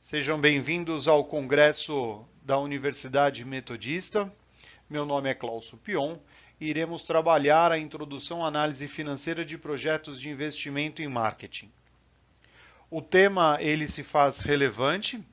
Sejam bem-vindos ao Congresso da Universidade Metodista. Meu nome é Cláudio Pion e iremos trabalhar a introdução à análise financeira de projetos de investimento em marketing. O tema ele se faz relevante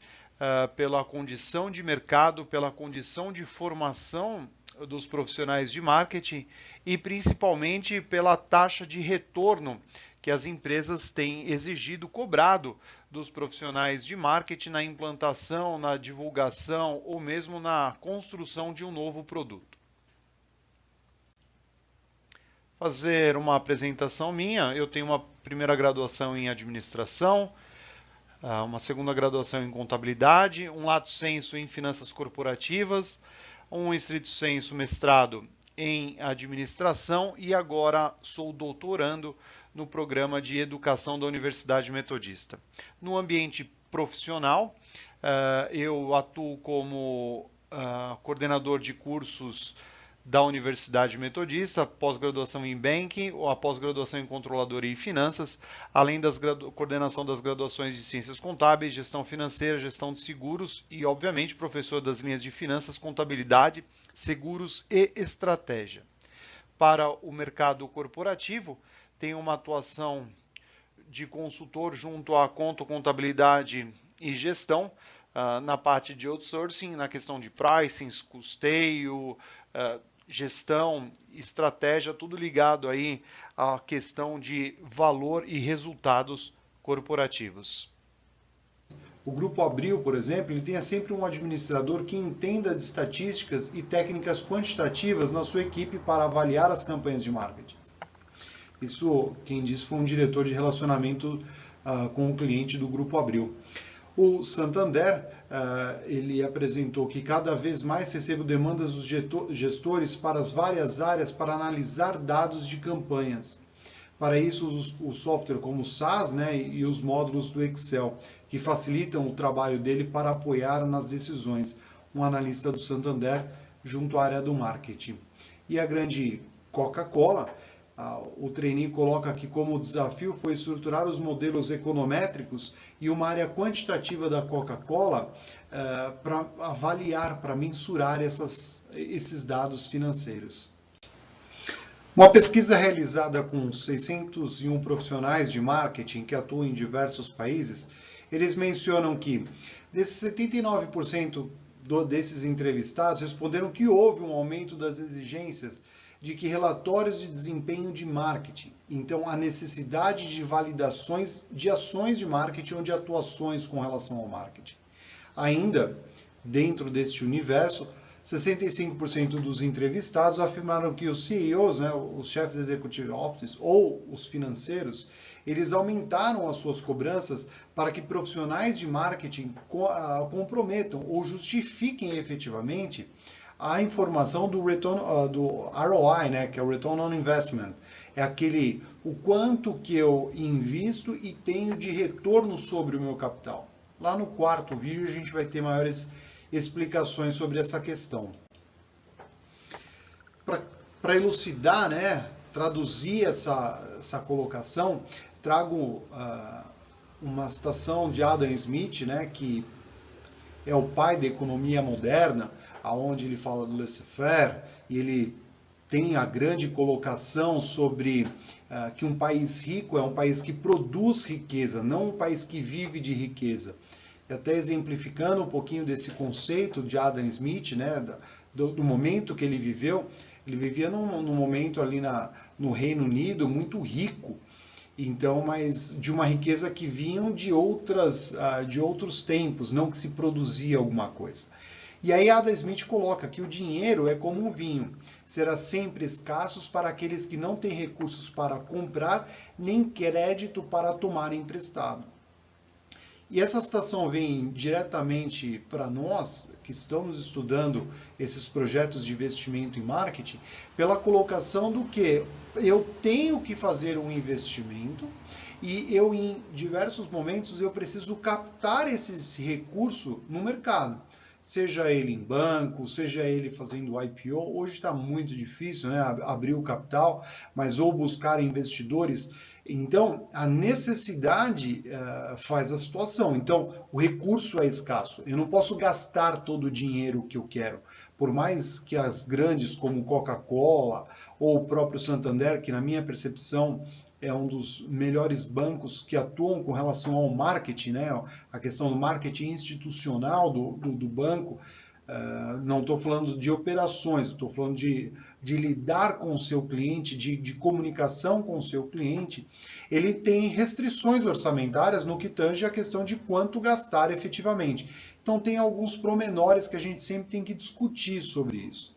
pela condição de mercado, pela condição de formação dos profissionais de marketing e principalmente pela taxa de retorno que as empresas têm exigido, cobrado dos profissionais de marketing na implantação, na divulgação ou mesmo na construção de um novo produto. Fazer uma apresentação minha, eu tenho uma primeira graduação em administração, uma segunda graduação em contabilidade, um lato sensu em finanças corporativas, um estrito sensu mestrado em administração e agora sou doutorando no programa de educação da Universidade Metodista. No ambiente profissional, eu atuo como coordenador de cursos da Universidade Metodista, pós-graduação em Banking, ou a pós-graduação em Controladoria e Finanças, além da coordenação das graduações de Ciências Contábeis, Gestão Financeira, Gestão de Seguros e, obviamente, professor das linhas de Finanças, Contabilidade, Seguros e Estratégia. Para o mercado corporativo, tenho uma atuação de consultor junto à Contabilidade e Gestão, na parte de outsourcing, na questão de pricing, custeio, gestão, estratégia, tudo ligado aí à questão de valor e resultados corporativos. O Grupo Abril, por exemplo, ele tenha sempre um administrador que entenda de estatísticas e técnicas quantitativas na sua equipe para avaliar as campanhas de marketing. Isso, quem disse, foi um diretor de relacionamento com o cliente do Grupo Abril. O Santander, ele apresentou que cada vez mais recebe demandas dos gestores para as várias áreas para analisar dados de campanhas. Para isso, o software como o SAS, né, e os módulos do Excel, que facilitam o trabalho dele para apoiar nas decisões. Um analista do Santander junto à área do marketing. E a grande Coca-Cola, o trainee coloca que como desafio foi estruturar os modelos econométricos e uma área quantitativa da Coca-Cola para avaliar, para mensurar esses dados financeiros. Uma pesquisa realizada com 601 profissionais de marketing que atuam em diversos países, eles mencionam que desses 79% desses entrevistados responderam que houve um aumento das exigências de que relatórios de desempenho de marketing. Então, a necessidade de validações de ações de marketing ou de atuações com relação ao marketing. Ainda, dentro deste universo, 65% dos entrevistados afirmaram que os CEOs, né, os chefes executive officers ou os financeiros, eles aumentaram as suas cobranças para que profissionais de marketing comprometam ou justifiquem efetivamente a informação do ROI, né, que é o Return on Investment. É aquele, o quanto que eu invisto e tenho de retorno sobre o meu capital. Lá no quarto vídeo a gente vai ter maiores explicações sobre essa questão. Para elucidar, né, traduzir essa colocação, trago uma citação de Adam Smith, né, que é o pai da economia moderna, aonde ele fala do laissez-faire, e ele tem a grande colocação sobre que um país rico é um país que produz riqueza, não um país que vive de riqueza. E até exemplificando um pouquinho desse conceito de Adam Smith, né, do momento que ele vivia num momento ali no Reino Unido muito rico, então, mas de uma riqueza que vinham de outros tempos, não que se produzia alguma coisa. E aí Adam Smith coloca que o dinheiro é como um vinho, será sempre escasso para aqueles que não têm recursos para comprar, nem crédito para tomar emprestado. E essa citação vem diretamente para nós, que estamos estudando esses projetos de investimento em marketing, pela colocação do que eu tenho que fazer um investimento e eu, em diversos momentos, eu preciso captar esse recurso no mercado. seja ele em banco, seja ele fazendo IPO. Hoje está muito difícil, né, abrir o capital, mas ou buscar investidores. Então, a necessidade faz a situação. Então, o recurso é escasso. Eu não posso gastar todo o dinheiro que eu quero. Por mais que as grandes, como Coca-Cola ou o próprio Santander, que na minha percepção é um dos melhores bancos que atuam com relação ao marketing, né? A questão do marketing institucional do banco. Não estou falando de operações, estou falando de lidar com o seu cliente, de comunicação com o seu cliente. Ele tem restrições orçamentárias no que tange a questão de quanto gastar efetivamente. Então tem alguns promenores que a gente sempre tem que discutir sobre isso.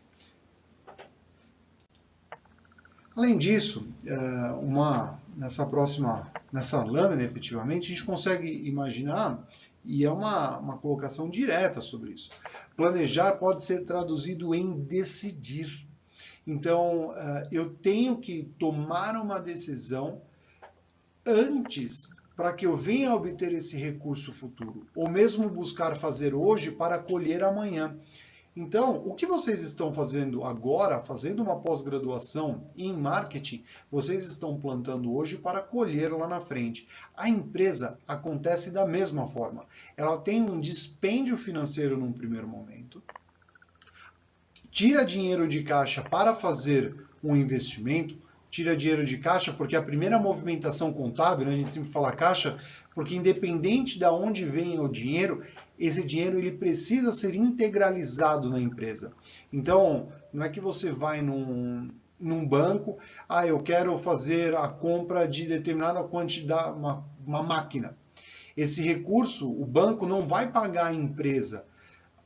Além disso, nessa lâmina, efetivamente, a gente consegue imaginar, e é uma colocação direta sobre isso. Planejar pode ser traduzido em decidir. Então, eu tenho que tomar uma decisão antes para que eu venha a obter esse recurso futuro, ou mesmo buscar fazer hoje para colher amanhã. Então, o que vocês estão fazendo agora, fazendo uma pós-graduação em marketing, vocês estão plantando hoje para colher lá na frente. A empresa acontece da mesma forma. Ela tem um dispêndio financeiro num primeiro momento, tira dinheiro de caixa para fazer um investimento, tira dinheiro de caixa porque a primeira movimentação contábil, né, a gente sempre fala caixa, porque independente de onde venha o dinheiro, esse dinheiro ele precisa ser integralizado na empresa. Então, não é que você vai num banco, eu quero fazer a compra de determinada quantidade, uma máquina. Esse recurso, o banco não vai pagar a empresa.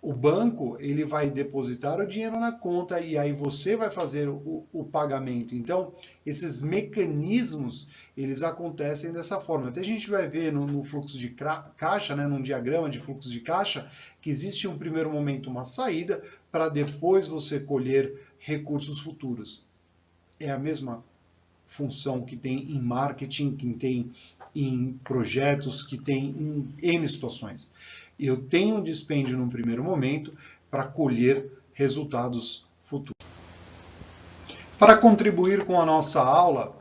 O banco ele vai depositar o dinheiro na conta e aí você vai fazer o pagamento. Então, esses mecanismos, eles acontecem dessa forma. Até a gente vai ver no fluxo de caixa, né, num diagrama de fluxo de caixa, que existe um primeiro momento, uma saída, para depois você colher recursos futuros. É a mesma função que tem em marketing, que tem em projetos, que tem em N situações. Eu tenho um dispêndio num primeiro momento para colher resultados futuros. Para contribuir com a nossa aula,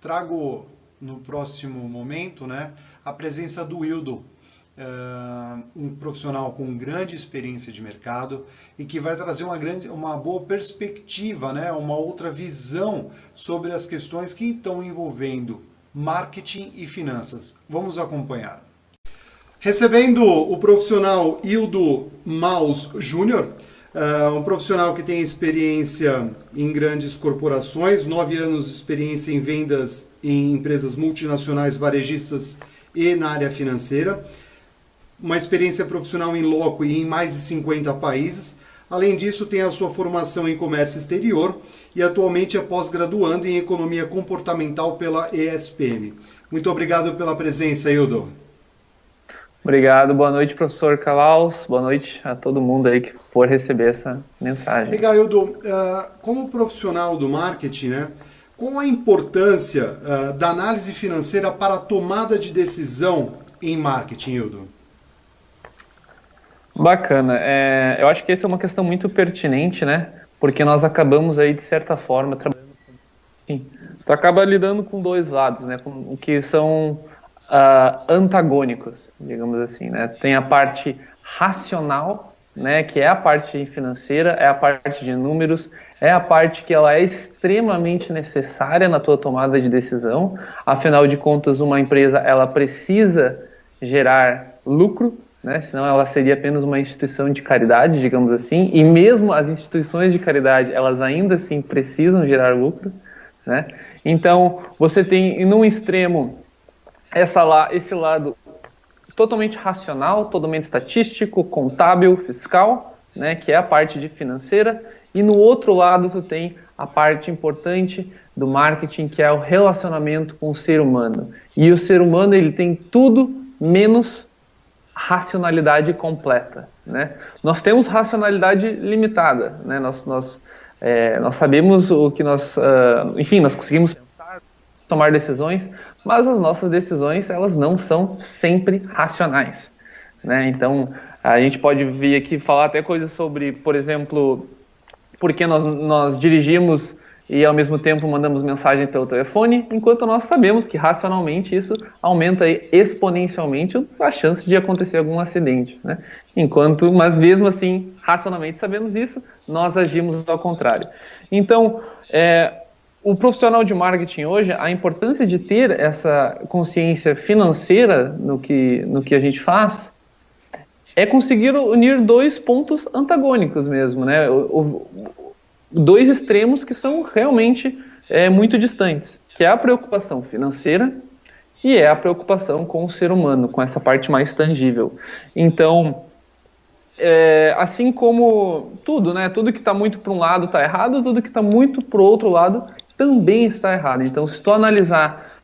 trago no próximo momento, né, a presença do Hildo, um profissional com grande experiência de mercado e que vai trazer uma boa perspectiva, né, uma outra visão sobre as questões que estão envolvendo marketing e finanças. Vamos acompanhar. Recebendo o profissional Hildo Maus Júnior, um profissional que tem experiência em grandes corporações, 9 anos de experiência em vendas em empresas multinacionais, varejistas e na área financeira, uma experiência profissional em loco e em mais de 50 países. Além disso, tem a sua formação em comércio exterior e atualmente é pós-graduando em economia comportamental pela ESPM. Muito obrigado pela presença, Hildo. Obrigado, boa noite, professor Calaus, boa noite a todo mundo aí que for receber essa mensagem. Legal, Hildo, como profissional do marketing, né, qual a importância da análise financeira para a tomada de decisão em marketing, Hildo? Bacana, eu acho que essa é uma questão muito pertinente, né, porque nós acabamos aí, de certa forma, trabalhando com... Tu acaba lidando com dois lados, né, com o que são... antagônicos, digamos assim, né? Tem a parte racional, né, que é a parte financeira, é a parte de números, é a parte que ela é extremamente necessária na tua tomada de decisão. Afinal de contas, uma empresa ela precisa gerar lucro, né? Senão ela seria apenas uma instituição de caridade, digamos assim. E mesmo as instituições de caridade, elas ainda assim precisam gerar lucro, né? Então, você tem num extremo esse lado totalmente racional, totalmente estatístico, contábil, fiscal, né, que é a parte de financeira, e no outro lado tu tem a parte importante do marketing, que é o relacionamento com o ser humano. E o ser humano ele tem tudo menos racionalidade completa, né? Nós temos racionalidade limitada, né? Nós sabemos o que nós conseguimos pensar, tomar decisões, mas as nossas decisões elas não são sempre racionais, né? Então A gente pode vir aqui falar até coisas sobre, por exemplo, por que nós dirigimos e ao mesmo tempo mandamos mensagem pelo telefone, enquanto nós sabemos que racionalmente isso aumenta exponencialmente a chance de acontecer algum acidente, né? Mas mesmo assim, racionalmente sabemos isso, nós agimos ao contrário. Então, o profissional de marketing hoje, a importância de ter essa consciência financeira no que a gente faz, é conseguir unir dois pontos antagônicos mesmo, né? Dois extremos que são realmente muito distantes, que é a preocupação financeira e é a preocupação com o ser humano, com essa parte mais tangível. Então, assim como tudo, né? Tudo que está muito para um lado está errado, tudo que está muito para o outro lado também está errado. Então, se tu analisar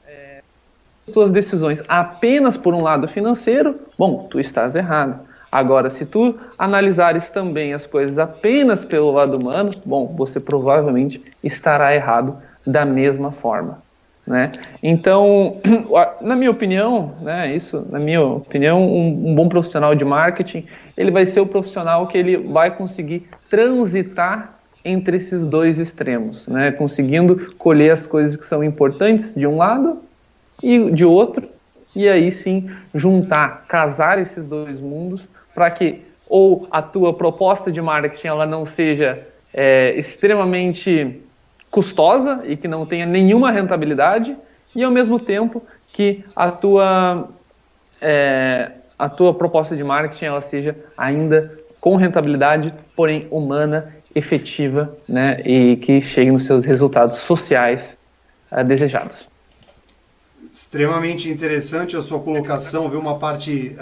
as tuas decisões apenas por um lado financeiro, bom, tu estás errado. Agora, se tu analisares também as coisas apenas pelo lado humano, bom, você provavelmente estará errado da mesma forma, né? Então, na minha opinião, um bom profissional de marketing, ele vai ser o profissional que ele vai conseguir transitar entre esses dois extremos, né? Conseguindo colher as coisas que são importantes de um lado e de outro, e aí sim juntar, casar esses dois mundos, para que ou a tua proposta de marketing ela não seja extremamente custosa e que não tenha nenhuma rentabilidade, e ao mesmo tempo que a tua proposta de marketing ela seja ainda com rentabilidade, porém humana, efetiva, né, e que chegue nos seus resultados sociais desejados. Extremamente interessante a sua colocação, ver uma parte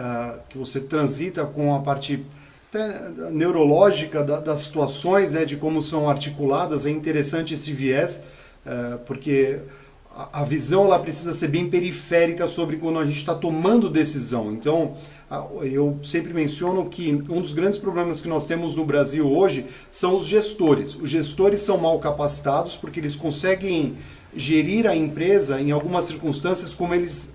que você transita com a parte até neurológica das situações, né, de como são articuladas. É interessante esse viés, porque a visão ela precisa ser bem periférica sobre quando a gente está tomando decisão. Então, eu sempre menciono que um dos grandes problemas que nós temos no Brasil hoje são os gestores. Os gestores são mal capacitados porque eles conseguem gerir a empresa em algumas circunstâncias como eles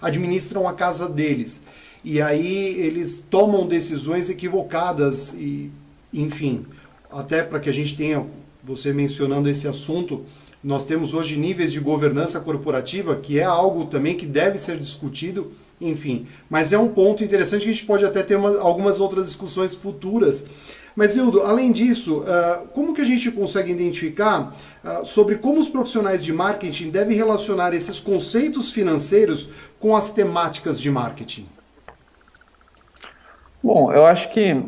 administram a casa deles. E aí eles tomam decisões equivocadas e, enfim, até para que a gente tenha, você mencionando esse assunto, nós temos hoje níveis de governança corporativa, que é algo também que deve ser discutido, enfim. Mas é um ponto interessante que a gente pode até ter algumas outras discussões futuras. Mas, Ildo, além disso, como que a gente consegue identificar sobre como os profissionais de marketing devem relacionar esses conceitos financeiros com as temáticas de marketing? Bom, eu acho que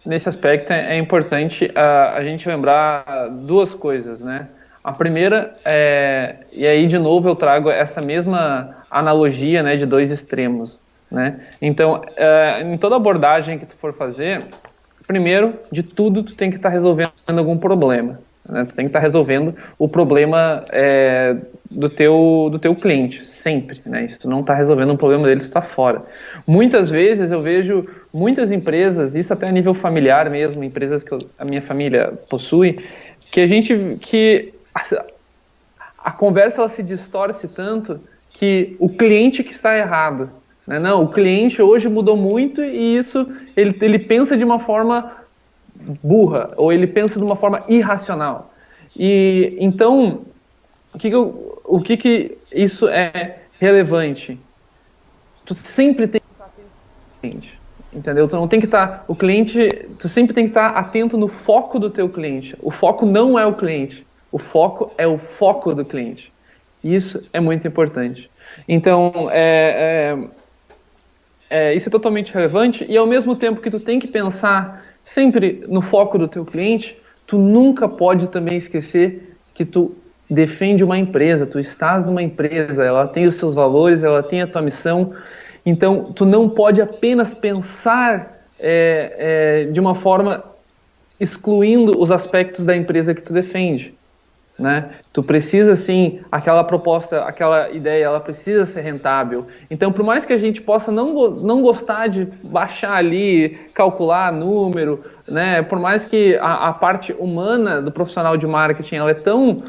nesse aspecto é importante a gente lembrar duas coisas, né? A primeira e aí de novo eu trago essa mesma analogia, né, de dois extremos, né? Então, em toda abordagem que tu for fazer, primeiro de tudo tu tem que estar resolvendo algum problema, né? Tu tem que estar resolvendo o problema do teu cliente, sempre, né? Se tu não está resolvendo um problema dele, tu está fora. Muitas vezes eu vejo muitas empresas, isso até a nível familiar mesmo, empresas que a minha família possui, que a conversa ela se distorce tanto que o cliente que está errado, né? Não, o cliente hoje mudou muito e isso ele pensa de uma forma burra ou ele pensa de uma forma irracional. E então o que isso é relevante? Tu sempre tem que estar atento ao cliente, entendeu? Tu não tem que estar tu sempre tem que estar atento no foco do teu cliente. O foco não é o cliente. O foco é o foco do cliente. Isso é muito importante. Então, isso é totalmente relevante e ao mesmo tempo que tu tem que pensar sempre no foco do teu cliente, tu nunca pode também esquecer que tu defende uma empresa, tu estás numa empresa, ela tem os seus valores, ela tem a tua missão, então tu não pode apenas pensar de uma forma excluindo os aspectos da empresa que tu defende, né? Tu precisa sim, aquela proposta, aquela ideia, ela precisa ser rentável. Então, por mais que a gente possa não gostar de baixar ali, calcular número, né? Por mais que a parte humana do profissional de marketing ela é tão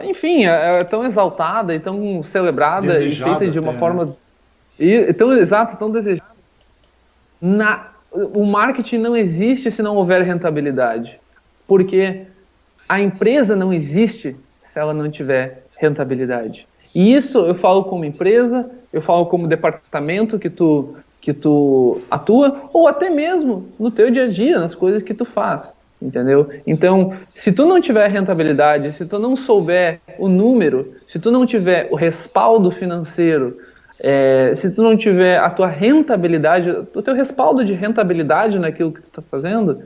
enfim, é tão exaltada e tão celebrada e feita de uma forma Tão exato, tão desejado. O marketing não existe se não houver rentabilidade. Porque a empresa não existe se ela não tiver rentabilidade. E isso eu falo como empresa, eu falo como departamento que tu atua, ou até mesmo no teu dia a dia, nas coisas que tu faz, entendeu? Então, se tu não tiver rentabilidade, se tu não souber o número, se tu não tiver o respaldo financeiro, se tu não tiver a tua rentabilidade, o teu respaldo de rentabilidade naquilo que tu está fazendo,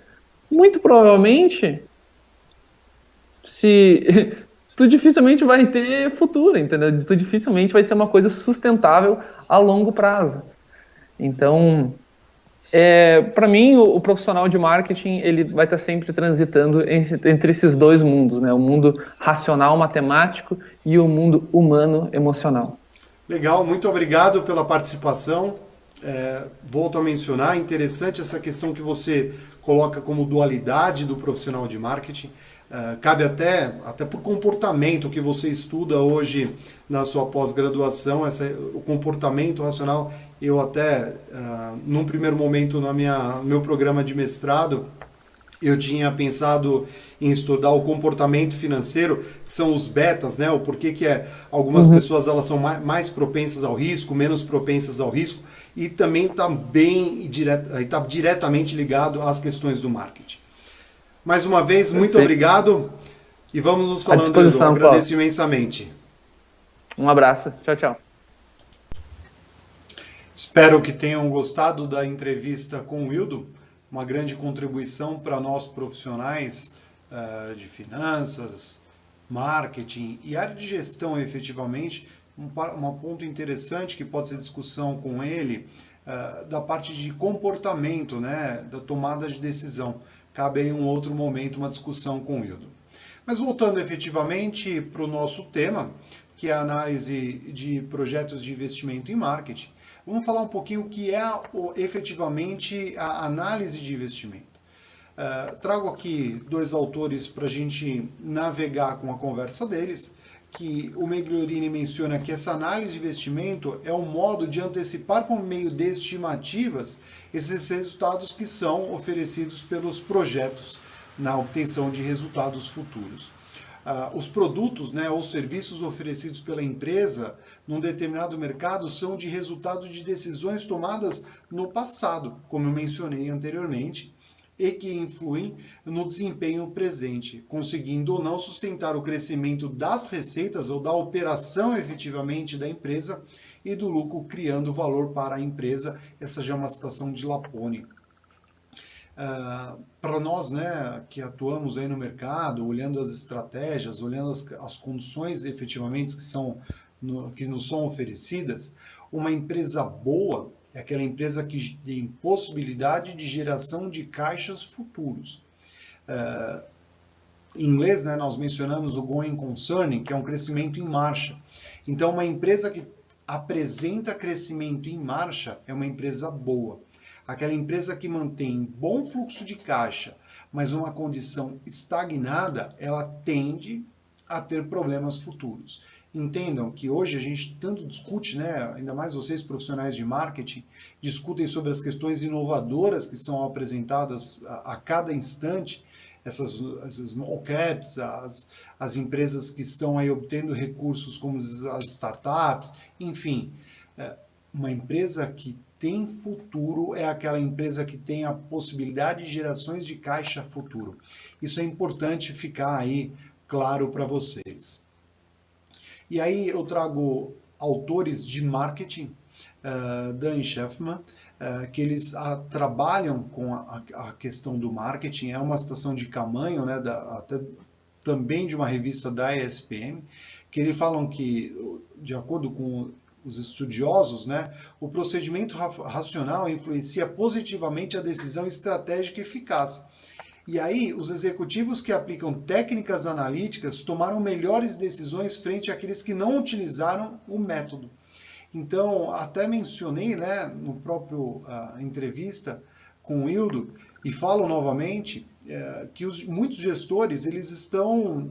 muito provavelmente, tu dificilmente vai ter futuro, entendeu? Tu dificilmente vai ser uma coisa sustentável a longo prazo. Então, para mim, o profissional de marketing ele vai estar sempre transitando entre esses dois mundos, né? O mundo racional, matemático e o mundo humano, emocional. Legal, muito obrigado pela participação. Volto a mencionar, interessante essa questão que você coloca como dualidade do profissional de marketing. Cabe até por comportamento que você estuda hoje na sua pós-graduação, o comportamento racional. Eu até, num primeiro momento no meu programa de mestrado, eu tinha pensado em estudar o comportamento financeiro, que são os betas, né? O porquê que algumas pessoas elas são mais propensas ao risco, menos propensas ao risco, e também está diretamente ligado às questões do marketing. Mais uma vez, muito obrigado e vamos nos falando, Edu. Agradeço imensamente. Um abraço. Tchau, tchau. Espero que tenham gostado da entrevista com o Wildo. Uma grande contribuição para nós profissionais de finanças, marketing e área de gestão, efetivamente. Um ponto interessante que pode ser discussão com ele, da parte de comportamento, né, da tomada de decisão. Cabe em um outro momento uma discussão com o Wildo. Mas voltando efetivamente para o nosso tema, que é a análise de projetos de investimento em marketing, vamos falar um pouquinho o que é efetivamente a análise de investimento. Trago aqui dois autores para a gente navegar com a conversa deles, que o Migliorini menciona que essa análise de investimento é um modo de antecipar por meio de estimativas esses resultados que são oferecidos pelos projetos na obtenção de resultados futuros. Os produtos, né, ou serviços oferecidos pela empresa num determinado mercado são de resultado de decisões tomadas no passado, como eu mencionei anteriormente, e que influem no desempenho presente, conseguindo ou não sustentar o crescimento das receitas ou da operação efetivamente da empresa e do lucro, criando valor para a empresa. Essa já é uma citação de Lapone. Para nós, né, que atuamos aí no mercado, olhando as estratégias, olhando as condições efetivamente que nos são oferecidas, uma empresa boa é aquela empresa que tem possibilidade de geração de caixas futuros. Em inglês, né, nós mencionamos o going concern, que é um crescimento em marcha. Então, uma empresa que apresenta crescimento em marcha é uma empresa boa. Aquela empresa que mantém bom fluxo de caixa, mas uma condição estagnada, ela tende a ter problemas futuros. Entendam que hoje a gente tanto discute, né, ainda mais vocês profissionais de marketing, discutem sobre as questões inovadoras que são apresentadas a cada instante, essas small caps, as empresas que estão aí obtendo recursos como as startups, enfim, uma empresa que tem futuro é aquela empresa que tem a possibilidade de gerações de caixa futuro. Isso é importante ficar aí claro para vocês. E aí eu trago autores de marketing, Dan Shefman, que eles trabalham com a questão do marketing. É uma citação de Camanho, né, até também de uma revista da ESPM, que eles falam que, de acordo com os estudiosos, né, o procedimento racional influencia positivamente a decisão estratégica eficaz. E aí, os executivos que aplicam técnicas analíticas tomaram melhores decisões frente àqueles que não utilizaram o método. Então, até mencionei, né, no próprio entrevista com o Wildo, e falo novamente, que muitos gestores eles estão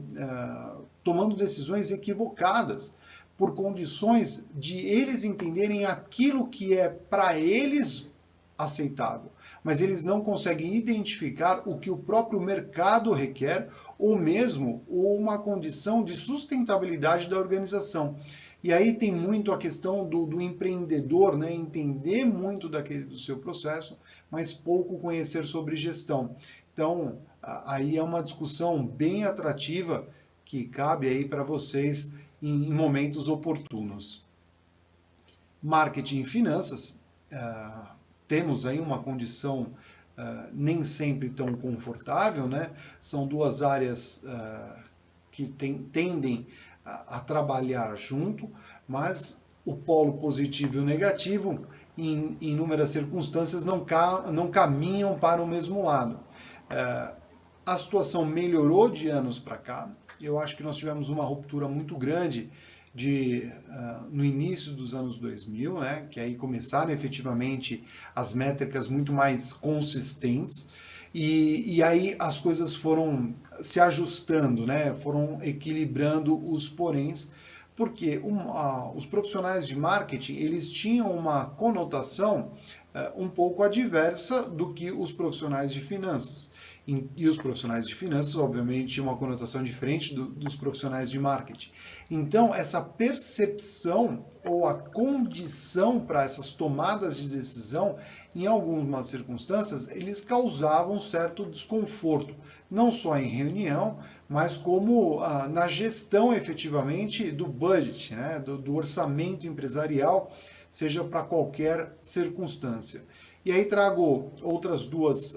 tomando decisões equivocadas, por condições de eles entenderem aquilo que é para eles aceitável, mas eles não conseguem identificar o que o próprio mercado requer ou mesmo uma condição de sustentabilidade da organização. E aí tem muito a questão do empreendedor, né? Entender muito do seu processo, mas pouco conhecer sobre gestão. Então, aí é uma discussão bem atrativa que cabe aí para vocês em momentos oportunos. Marketing e finanças, temos aí uma condição nem sempre tão confortável, né? São duas áreas que tendem a trabalhar junto, mas o polo positivo e o negativo, em inúmeras circunstâncias, não caminham para o mesmo lado. A situação melhorou de anos para cá. Eu acho que nós tivemos uma ruptura muito grande no início dos anos 2000, né, que aí começaram efetivamente as métricas muito mais consistentes, e aí as coisas foram se ajustando, né, foram equilibrando os poréns, porque os profissionais de marketing eles tinham uma conotação um pouco adversa do que os profissionais de finanças. E os profissionais de finanças, obviamente, tinham uma conotação diferente dos profissionais de marketing. Então, essa percepção ou a condição para essas tomadas de decisão, em algumas circunstâncias, eles causavam certo desconforto, não só em reunião, mas como na gestão efetivamente do budget, né, do orçamento empresarial, seja para qualquer circunstância. E aí trago outras duas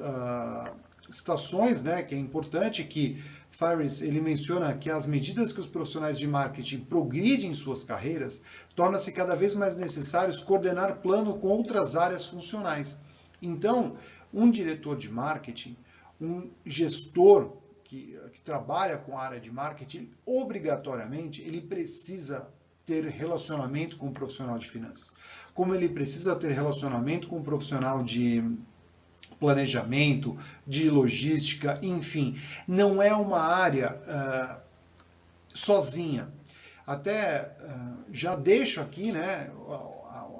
citações, né, que é importante, que Ferriss ele menciona que as medidas que os profissionais de marketing progridem em suas carreiras, torna-se cada vez mais necessários coordenar plano com outras áreas funcionais. Então, um diretor de marketing, um gestor que trabalha com a área de marketing, obrigatoriamente ele precisa ter relacionamento com o profissional de finanças. Como ele precisa ter relacionamento com o profissional de planejamento, de logística, enfim, não é uma área sozinha. Até já deixo aqui, né,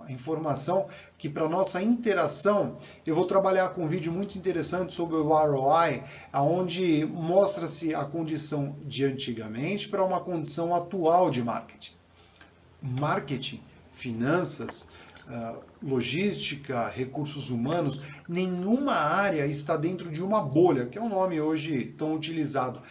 a informação que para nossa interação eu vou trabalhar com um vídeo muito interessante sobre o ROI, onde mostra-se a condição de antigamente para uma condição atual de marketing. Marketing, finanças, logística, recursos humanos, nenhuma área está dentro de uma bolha, que é um nome hoje tão utilizado.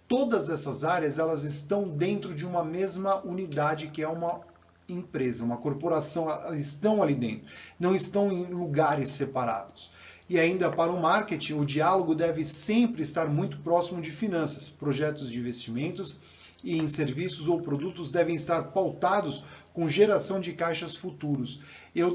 Todas essas áreas elas estão dentro de uma mesma unidade, que é uma empresa, uma corporação, elas estão ali dentro, não estão em lugares separados. E ainda para o marketing, o diálogo deve sempre estar muito próximo de finanças, projetos de investimentos e em serviços ou produtos devem estar pautados com geração de caixas futuros.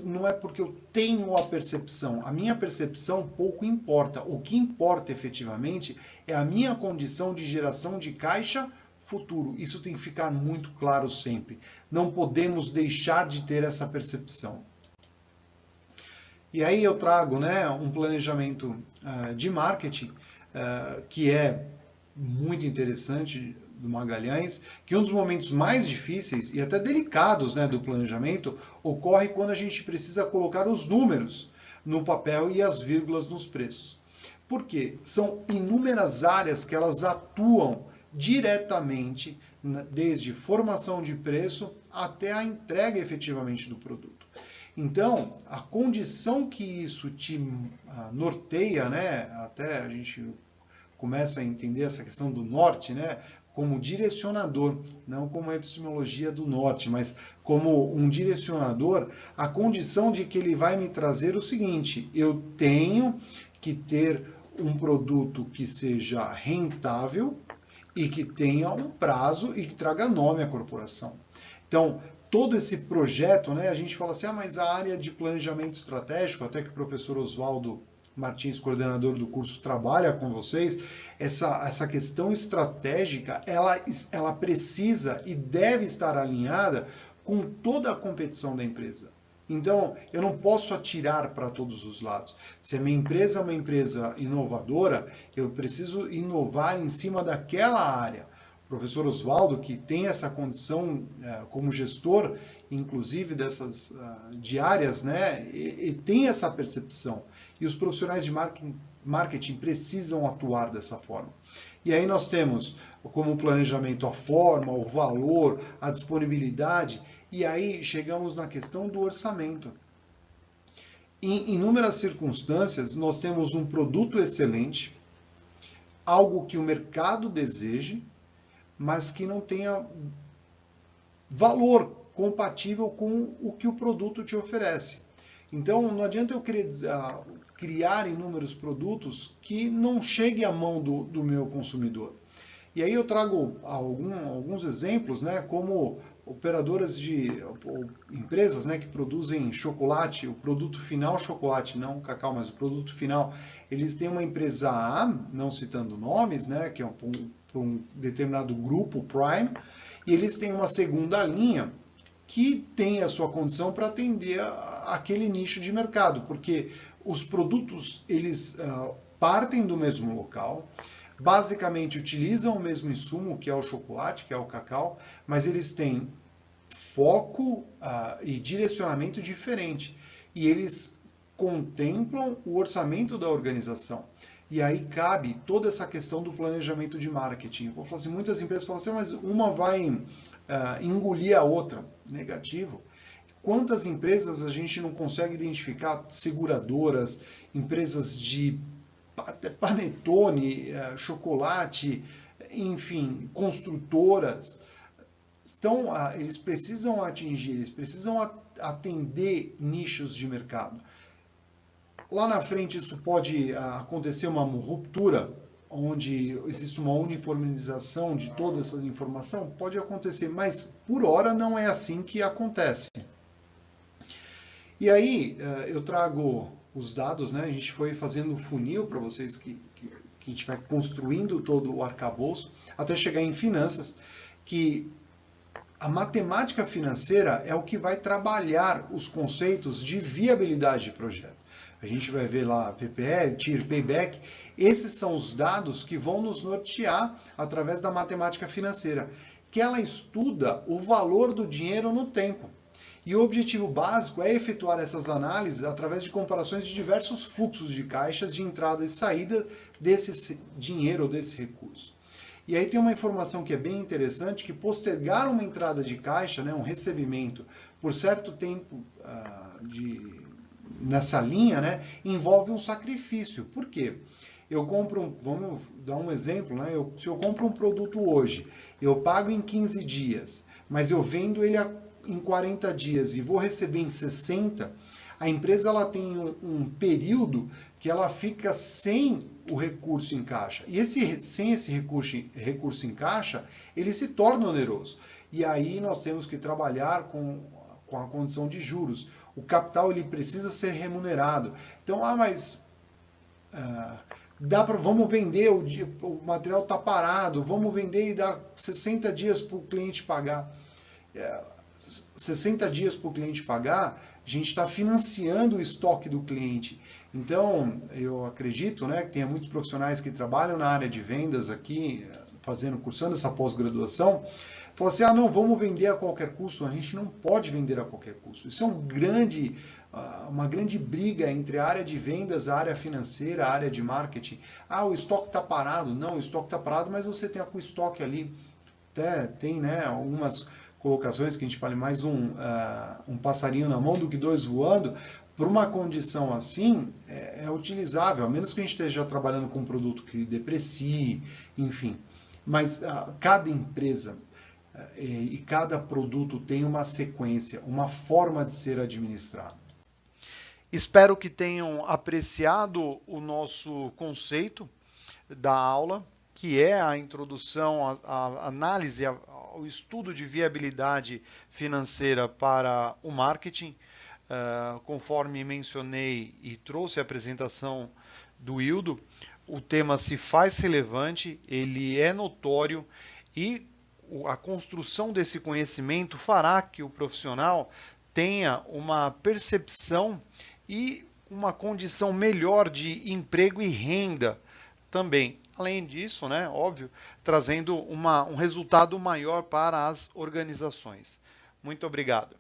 Não é porque eu tenho a percepção, a minha percepção pouco importa. O que importa efetivamente é a minha condição de geração de caixa futuro. Isso tem que ficar muito claro sempre. Não podemos deixar de ter essa percepção. E aí eu trago, né, um planejamento de marketing que é muito interessante, do Magalhães, que um dos momentos mais difíceis e até delicados, né, do planejamento ocorre quando a gente precisa colocar os números no papel e as vírgulas nos preços. Por quê? São inúmeras áreas que elas atuam diretamente, desde formação de preço até a entrega efetivamente do produto. Então, a condição que isso te norteia, né, até a gente começa a entender essa questão do norte, né, como direcionador, não como a epistemologia do norte, mas como um direcionador, a condição de que ele vai me trazer o seguinte: eu tenho que ter um produto que seja rentável e que tenha um prazo e que traga nome à corporação. Então, todo esse projeto, né, a gente fala assim, mas a área de planejamento estratégico, até que o professor Oswaldo Martins, coordenador do curso, trabalha com vocês, essa questão estratégica, ela precisa e deve estar alinhada com toda a competição da empresa. Então, eu não posso atirar para todos os lados. Se a minha empresa é uma empresa inovadora, eu preciso inovar em cima daquela área. professor Oswaldo, que tem essa condição como gestor, inclusive dessas diárias, né, e tem essa percepção. E os profissionais de marketing precisam atuar dessa forma. E aí nós temos como planejamento a forma, o valor, a disponibilidade, e aí chegamos na questão do orçamento. Em inúmeras circunstâncias, nós temos um produto excelente, algo que o mercado deseje, mas que não tenha valor compatível com o que o produto te oferece. Então, não adianta eu querer criar inúmeros produtos que não cheguem à mão do meu consumidor. E aí eu trago alguns exemplos, né, como operadoras ou empresas, né, que produzem chocolate, o produto final chocolate, não o cacau, mas o produto final. Eles têm uma empresa A, não citando nomes, né, que é um determinado grupo, Prime, e eles têm uma segunda linha que tem a sua condição para atender aquele nicho de mercado, porque os produtos eles partem do mesmo local, basicamente utilizam o mesmo insumo, que é o chocolate, que é o cacau, mas eles têm foco e direcionamento diferente. E eles contemplam o orçamento da organização. E aí cabe toda essa questão do planejamento de marketing. Eu vou falar assim, muitas empresas falam assim, mas uma vai engolir a outra. Negativo. Quantas empresas a gente não consegue identificar, seguradoras, empresas de panetone, chocolate, enfim, construtoras. Eles precisam atingir, eles precisam atender nichos de mercado. Lá na frente isso pode acontecer uma ruptura, onde existe uma uniformização de toda essa informação, pode acontecer, mas por hora não é assim que acontece. E aí eu trago os dados, né? A gente foi fazendo funil para vocês que a gente vai construindo todo o arcabouço, até chegar em finanças, que a matemática financeira é o que vai trabalhar os conceitos de viabilidade de projeto. A gente vai ver lá VPL, TIR, Payback. Esses são os dados que vão nos nortear através da matemática financeira, que ela estuda o valor do dinheiro no tempo. E o objetivo básico é efetuar essas análises através de comparações de diversos fluxos de caixas de entrada e saída desse dinheiro ou desse recurso. E aí tem uma informação que é bem interessante, que postergar uma entrada de caixa, né, um recebimento, por certo tempo nessa linha, né, envolve um sacrifício. Por quê? Vamos dar um exemplo, né? Se eu compro um produto hoje, eu pago em 15 dias, mas eu vendo ele em 40 dias e vou receber em 60, a empresa ela tem um período que ela fica sem o recurso em caixa. E sem esse recurso em caixa, ele se torna oneroso. E aí nós temos que trabalhar com a condição de juros. O capital ele precisa ser remunerado. Então, vamos vender, o material está parado, vamos vender e dar 60 dias para o cliente pagar. 60 dias para o cliente pagar, a gente está financiando o estoque do cliente. Então, eu acredito, né, que tenha muitos profissionais que trabalham na área de vendas aqui, cursando essa pós-graduação, falam assim, não, vamos vender a qualquer custo. A gente não pode vender a qualquer custo. Isso é uma grande briga entre a área de vendas, a área financeira, a área de marketing. O estoque está parado. Não, o estoque está parado, mas você tem o estoque ali. Até tem, né, algumas colocações que a gente fala mais um passarinho na mão do que dois voando. Por uma condição assim, é utilizável, a menos que a gente esteja trabalhando com um produto que deprecie, enfim. Mas cada empresa e cada produto tem uma sequência, uma forma de ser administrado. Espero que tenham apreciado o nosso conceito da aula, que é a introdução, a análise, ao estudo de viabilidade financeira para o marketing. Conforme mencionei e trouxe a apresentação do Hildo, o tema se faz relevante, ele é notório e a construção desse conhecimento fará que o profissional tenha uma percepção e uma condição melhor de emprego e renda também. além disso, né, óbvio, trazendo um resultado maior para as organizações. Muito obrigado.